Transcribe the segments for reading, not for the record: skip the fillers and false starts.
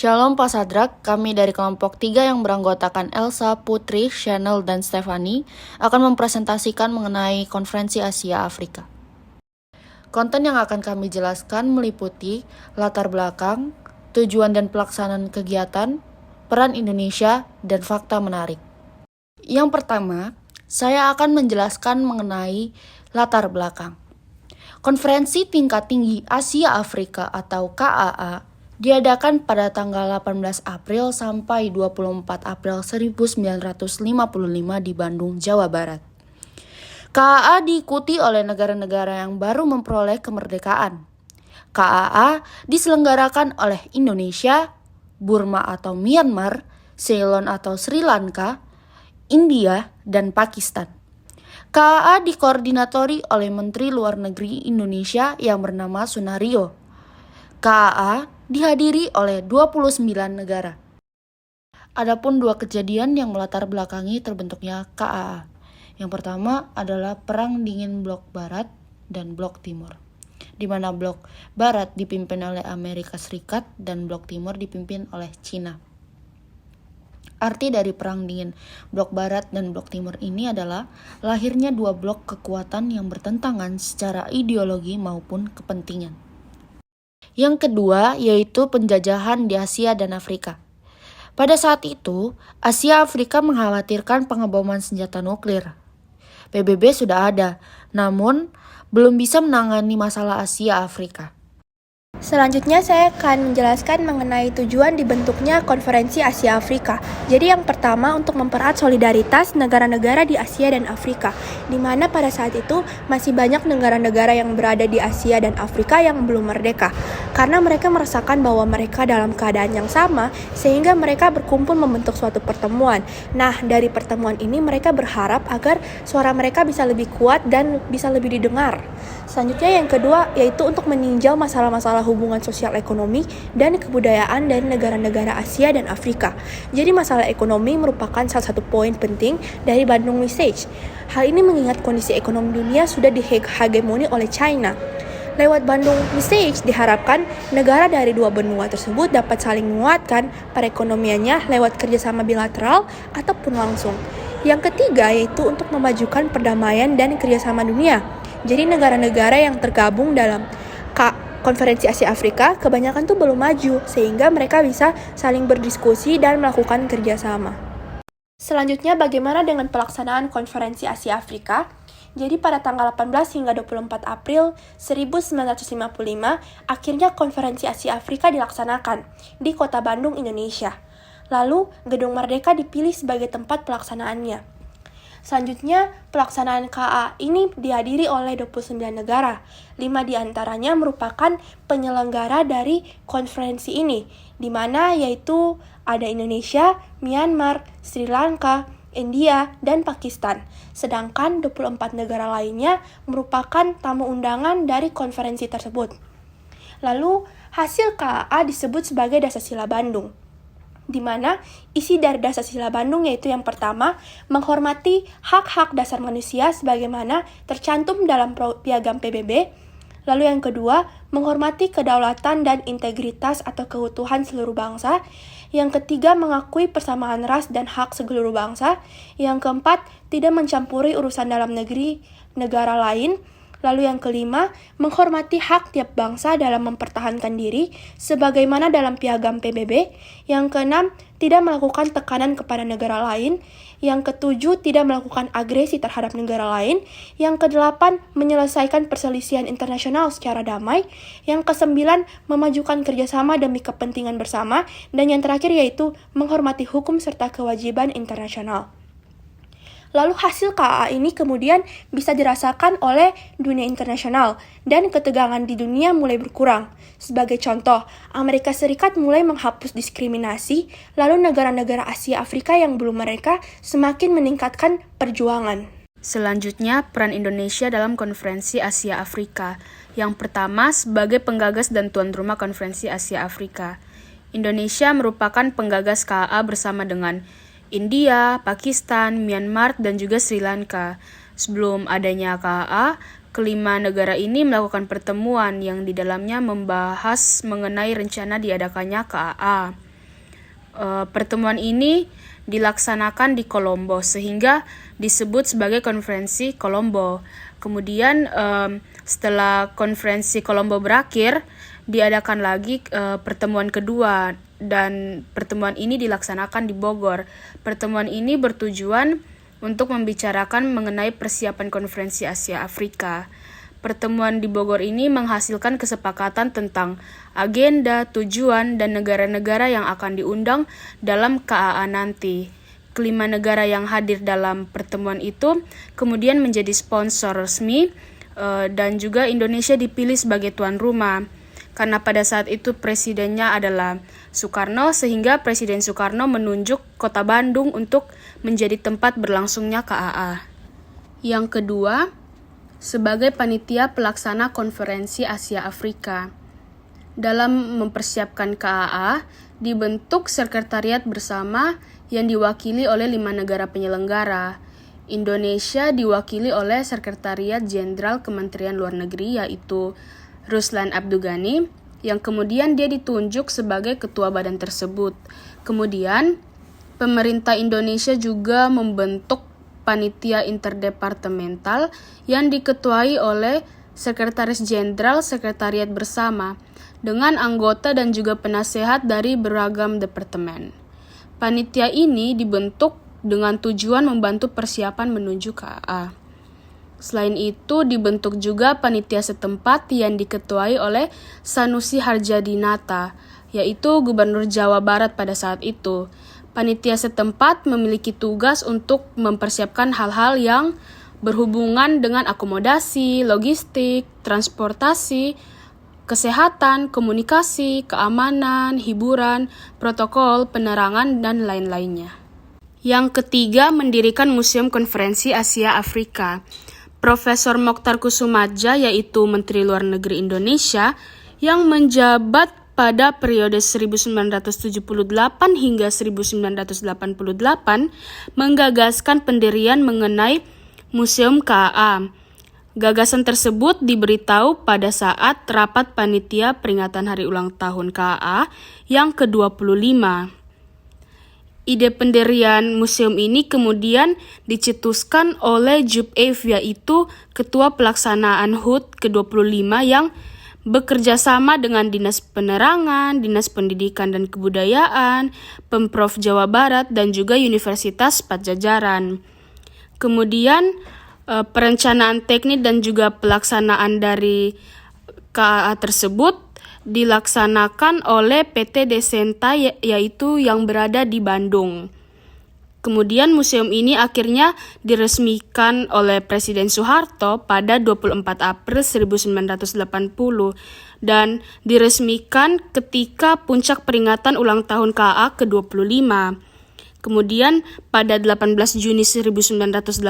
Shalom Pak Sadrak, kami dari kelompok 3 yang beranggotakan Elsa, Putri, Chanel, dan Stefani akan mempresentasikan mengenai Konferensi Asia Afrika. Konten yang akan kami jelaskan meliputi latar belakang, tujuan dan pelaksanaan kegiatan, peran Indonesia, dan fakta menarik. Yang pertama, saya akan menjelaskan mengenai latar belakang. Konferensi Tingkat Tinggi Asia Afrika atau KAA diadakan pada tanggal 18 April sampai 24 April 1955 di Bandung, Jawa Barat. KAA diikuti oleh negara-negara yang baru memperoleh kemerdekaan. KAA diselenggarakan oleh Indonesia, Burma atau Myanmar, Ceylon atau Sri Lanka, India, dan Pakistan. KAA dikoordinatori oleh Menteri Luar Negeri Indonesia yang bernama Sunario. KAA dihadiri oleh 29 negara. Adapun dua kejadian yang melatar belakangi terbentuknya KAA. Yang pertama adalah Perang Dingin Blok Barat dan Blok Timur, di mana Blok Barat dipimpin oleh Amerika Serikat dan Blok Timur dipimpin oleh Cina. Arti dari Perang Dingin Blok Barat dan Blok Timur ini adalah lahirnya dua blok kekuatan yang bertentangan secara ideologi maupun kepentingan. Yang kedua yaitu penjajahan di Asia dan Afrika. Pada saat itu, Asia Afrika mengkhawatirkan pengeboman senjata nuklir. PBB sudah ada, namun belum bisa menangani masalah Asia Afrika. Selanjutnya saya akan menjelaskan mengenai tujuan dibentuknya Konferensi Asia Afrika. Jadi yang pertama untuk mempererat solidaritas negara-negara di Asia dan Afrika, di mana pada saat itu masih banyak negara-negara yang berada di Asia dan Afrika yang belum merdeka. Karena mereka merasakan bahwa mereka dalam keadaan yang sama, sehingga mereka berkumpul membentuk suatu pertemuan. Nah, dari pertemuan ini mereka berharap agar suara mereka bisa lebih kuat dan bisa lebih didengar. Selanjutnya yang kedua yaitu untuk meninjau masalah-masalah hubungan sosial ekonomi dan kebudayaan dari negara-negara Asia dan Afrika. Jadi masalah ekonomi merupakan salah satu poin penting dari Bandung Message. Hal ini mengingat kondisi ekonomi dunia sudah dihegemoni oleh China. Lewat Bandung Message diharapkan negara dari dua benua tersebut dapat saling menguatkan perekonomiannya lewat kerjasama bilateral ataupun langsung. Yang ketiga yaitu untuk memajukan perdamaian dan kerjasama dunia. Jadi negara-negara yang tergabung dalam Konferensi Asia Afrika kebanyakan tuh belum maju, sehingga mereka bisa saling berdiskusi dan melakukan kerjasama. Selanjutnya bagaimana dengan pelaksanaan Konferensi Asia Afrika? Jadi pada tanggal 18 hingga 24 April 1955, akhirnya Konferensi Asia Afrika dilaksanakan di Kota Bandung, Indonesia. Lalu Gedung Merdeka dipilih sebagai tempat pelaksanaannya. Selanjutnya, pelaksanaan KA ini dihadiri oleh 29 negara. 5 diantaranya merupakan penyelenggara dari konferensi ini, di mana yaitu ada Indonesia, Myanmar, Sri Lanka, India, dan Pakistan. Sedangkan 24 negara lainnya merupakan tamu undangan dari konferensi tersebut. Lalu, hasil KA disebut sebagai Dasar-Sila Bandung, di mana isi dari Dasar-Sila Bandung yaitu yang pertama, menghormati hak-hak dasar manusia sebagaimana tercantum dalam Piagam PBB. Lalu yang kedua, menghormati kedaulatan dan integritas atau keutuhan seluruh bangsa. Yang ketiga, mengakui persamaan ras dan hak seluruh bangsa. Yang keempat, tidak mencampuri urusan dalam negeri negara lain. Lalu yang kelima, menghormati hak tiap bangsa dalam mempertahankan diri sebagaimana dalam Piagam PBB. Yang keenam, tidak melakukan tekanan kepada negara lain. Yang ketujuh, tidak melakukan agresi terhadap negara lain. Yang kedelapan, menyelesaikan perselisihan internasional secara damai. Yang kesembilan, memajukan kerjasama demi kepentingan bersama. Dan yang terakhir yaitu menghormati hukum serta kewajiban internasional. Lalu hasil KAA ini kemudian bisa dirasakan oleh dunia internasional dan ketegangan di dunia mulai berkurang. Sebagai contoh, Amerika Serikat mulai menghapus diskriminasi, lalu negara-negara Asia Afrika yang belum mereka semakin meningkatkan perjuangan. Selanjutnya, peran Indonesia dalam Konferensi Asia Afrika. Yang pertama, sebagai penggagas dan tuan rumah Konferensi Asia Afrika. Indonesia merupakan penggagas KAA bersama dengan India, Pakistan, Myanmar, dan juga Sri Lanka. Sebelum adanya KAA, kelima negara ini melakukan pertemuan yang di dalamnya membahas mengenai rencana diadakannya KAA. Pertemuan ini dilaksanakan di Kolombo sehingga disebut sebagai konferensi Kolombo. Kemudian setelah konferensi Kolombo berakhir, diadakan lagi pertemuan kedua dan pertemuan ini dilaksanakan di Bogor. Pertemuan ini bertujuan untuk membicarakan mengenai persiapan konferensi Asia Afrika. Pertemuan di Bogor ini menghasilkan kesepakatan tentang agenda, tujuan, dan negara-negara yang akan diundang dalam KAA nanti. Kelima negara yang hadir dalam pertemuan itu kemudian menjadi sponsor resmi dan juga Indonesia dipilih sebagai tuan rumah. Karena pada saat itu presidennya adalah Soekarno, sehingga Presiden Soekarno menunjuk Kota Bandung untuk menjadi tempat berlangsungnya KAA. Yang kedua, sebagai panitia pelaksana konferensi Asia Afrika. Dalam mempersiapkan KAA, dibentuk sekretariat bersama yang diwakili oleh 5 negara penyelenggara. Indonesia diwakili oleh Sekretariat Jenderal Kementerian Luar Negeri yaitu Ruslan Abdugani, yang kemudian dia ditunjuk sebagai ketua badan tersebut. Kemudian, pemerintah Indonesia juga membentuk panitia interdepartemental yang diketuai oleh Sekretaris Jenderal Sekretariat Bersama dengan anggota dan juga penasehat dari beragam departemen. Panitia ini dibentuk dengan tujuan membantu persiapan menuju KAA. Selain itu, dibentuk juga panitia setempat yang diketuai oleh Sanusi Harjadinata, yaitu Gubernur Jawa Barat pada saat itu. Panitia setempat memiliki tugas untuk mempersiapkan hal-hal yang berhubungan dengan akomodasi, logistik, transportasi, kesehatan, komunikasi, keamanan, hiburan, protokol, penerangan, dan lain-lainnya. Yang ketiga, mendirikan Museum Konferensi Asia Afrika. Profesor Mokhtar Kusumadja, yaitu Menteri Luar Negeri Indonesia, yang menjabat pada periode 1978 hingga 1988 menggagaskan pendirian mengenai Museum KAA. Gagasan tersebut diberitahu pada saat rapat panitia peringatan hari ulang tahun KAA yang ke-25. Ide pendirian museum ini kemudian dicetuskan oleh Jubaif, yaitu Ketua Pelaksanaan HUT ke-25 yang bekerja sama dengan Dinas Penerangan, Dinas Pendidikan dan Kebudayaan, Pemprov Jawa Barat, dan juga Universitas Padjadjaran. Kemudian perencanaan teknik dan juga pelaksanaan dari KAA tersebut dilaksanakan oleh PT Desenta, yaitu yang berada di Bandung. Kemudian museum ini akhirnya diresmikan oleh Presiden Soeharto pada 24 April 1980 dan diresmikan ketika puncak peringatan ulang tahun KAA ke-25. Kemudian pada 18 Juni 1986,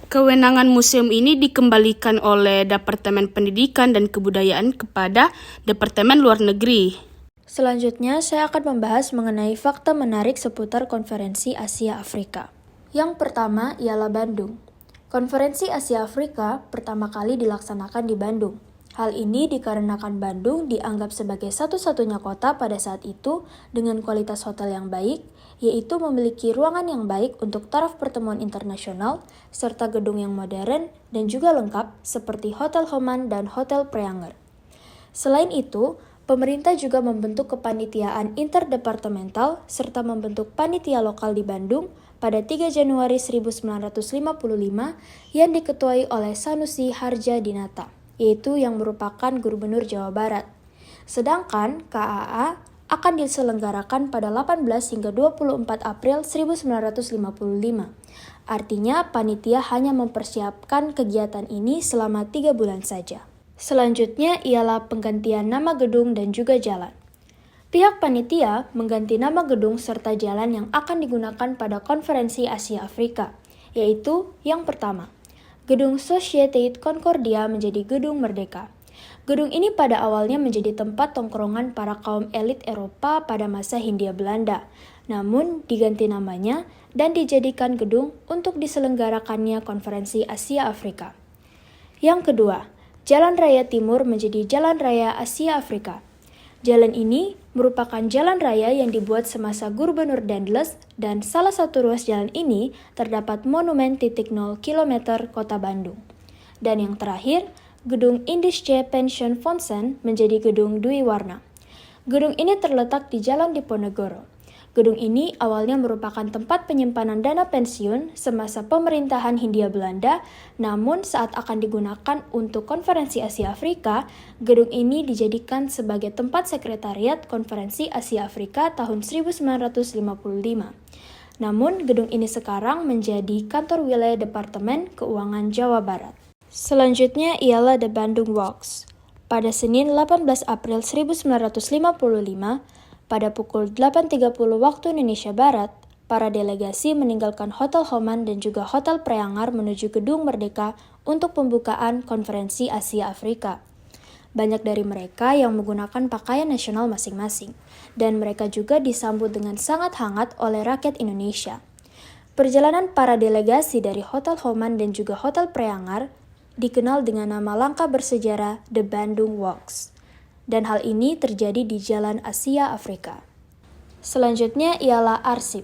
kewenangan museum ini dikembalikan oleh Departemen Pendidikan dan Kebudayaan kepada Departemen Luar Negeri. Selanjutnya, saya akan membahas mengenai fakta menarik seputar Konferensi Asia Afrika. Yang pertama ialah Bandung. Konferensi Asia Afrika pertama kali dilaksanakan di Bandung. Hal ini dikarenakan Bandung dianggap sebagai satu-satunya kota pada saat itu dengan kualitas hotel yang baik, yaitu memiliki ruangan yang baik untuk taraf pertemuan internasional, serta gedung yang modern dan juga lengkap seperti Hotel Homan dan Hotel Preanger. Selain itu, pemerintah juga membentuk kepanitiaan interdepartemental serta membentuk panitia lokal di Bandung pada 3 Januari 1955 yang diketuai oleh Sanusi Harjadinata, yaitu yang merupakan Gubernur Jawa Barat. Sedangkan KAA akan diselenggarakan pada 18 hingga 24 April 1955. Artinya, panitia hanya mempersiapkan kegiatan ini selama 3 bulan saja. Selanjutnya ialah penggantian nama gedung dan juga jalan. Pihak panitia mengganti nama gedung serta jalan yang akan digunakan pada Konferensi Asia Afrika, yaitu yang pertama, Gedung Societe Concordia menjadi Gedung Merdeka. Gedung ini pada awalnya menjadi tempat tongkrongan para kaum elit Eropa pada masa Hindia Belanda, namun diganti namanya dan dijadikan gedung untuk diselenggarakannya Konferensi Asia Afrika. Yang kedua, Jalan Raya Timur menjadi Jalan Raya Asia Afrika. Jalan ini merupakan jalan raya yang dibuat semasa Gubernur Dendles dan salah satu ruas jalan ini terdapat monumen titik 0 km Kota Bandung. Dan yang terakhir, Gedung Indische Pension Fondsen menjadi gedung Dwi Warna. Gedung ini terletak di Jalan Diponegoro. Gedung ini awalnya merupakan tempat penyimpanan dana pensiun semasa pemerintahan Hindia Belanda, namun saat akan digunakan untuk Konferensi Asia Afrika, gedung ini dijadikan sebagai tempat sekretariat Konferensi Asia Afrika tahun 1955. Namun, gedung ini sekarang menjadi kantor wilayah Departemen Keuangan Jawa Barat. Selanjutnya ialah The Bandung Walks. Pada Senin 18 April 1955, pada pukul 8.30 waktu Indonesia Barat, para delegasi meninggalkan Hotel Homan dan juga Hotel Preangar menuju Gedung Merdeka untuk pembukaan Konferensi Asia Afrika. Banyak dari mereka yang menggunakan pakaian nasional masing-masing, dan mereka juga disambut dengan sangat hangat oleh rakyat Indonesia. Perjalanan para delegasi dari Hotel Homan dan juga Hotel Preangar dikenal dengan nama langka bersejarah The Bandung Walks. Dan hal ini terjadi di Jalan Asia Afrika. Selanjutnya ialah arsip.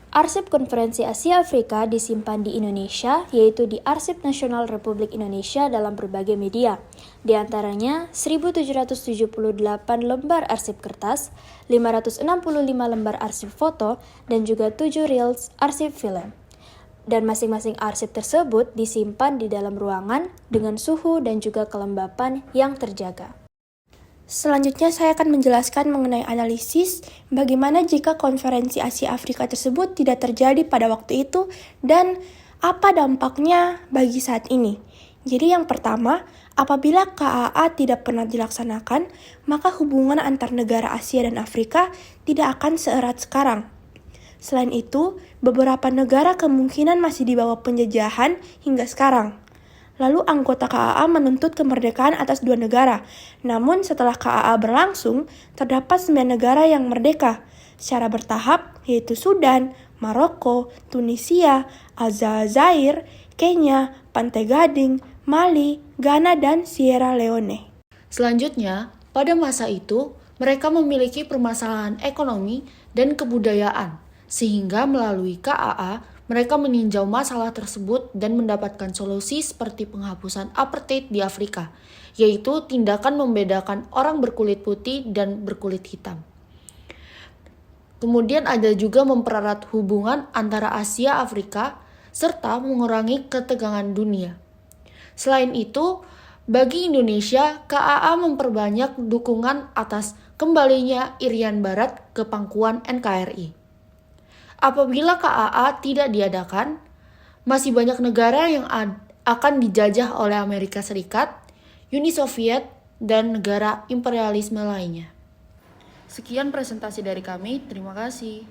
Arsip Konferensi Asia Afrika disimpan di Indonesia, yaitu di Arsip Nasional Republik Indonesia dalam berbagai media. Di antaranya 1.778 lembar arsip kertas, 565 lembar arsip foto, dan juga 7 reels arsip film. Dan masing-masing arsip tersebut disimpan di dalam ruangan dengan suhu dan juga kelembapan yang terjaga. Selanjutnya saya akan menjelaskan mengenai analisis bagaimana jika Konferensi Asia Afrika tersebut tidak terjadi pada waktu itu dan apa dampaknya bagi saat ini. Jadi yang pertama, apabila KAA tidak pernah dilaksanakan, maka hubungan antar negara Asia dan Afrika tidak akan seerat sekarang. Selain itu, beberapa negara kemungkinan masih di bawah penjajahan hingga sekarang. Lalu anggota KAA menuntut kemerdekaan atas 2 negara. Namun setelah KAA berlangsung, terdapat 9 negara yang merdeka secara bertahap, yaitu Sudan, Maroko, Tunisia, Aljazair, Kenya, Pantai Gading, Mali, Ghana, dan Sierra Leone. Selanjutnya, pada masa itu, mereka memiliki permasalahan ekonomi dan kebudayaan, sehingga melalui KAA, mereka meninjau masalah tersebut dan mendapatkan solusi seperti penghapusan apartheid di Afrika, yaitu tindakan membedakan orang berkulit putih dan berkulit hitam. Kemudian ada juga mempererat hubungan antara Asia Afrika, serta mengurangi ketegangan dunia. Selain itu, bagi Indonesia, KAA memperbanyak dukungan atas kembalinya Irian Barat ke pangkuan NKRI. Apabila KAA tidak diadakan, masih banyak negara yang akan dijajah oleh Amerika Serikat, Uni Soviet, dan negara imperialisme lainnya. Sekian presentasi dari kami, terima kasih.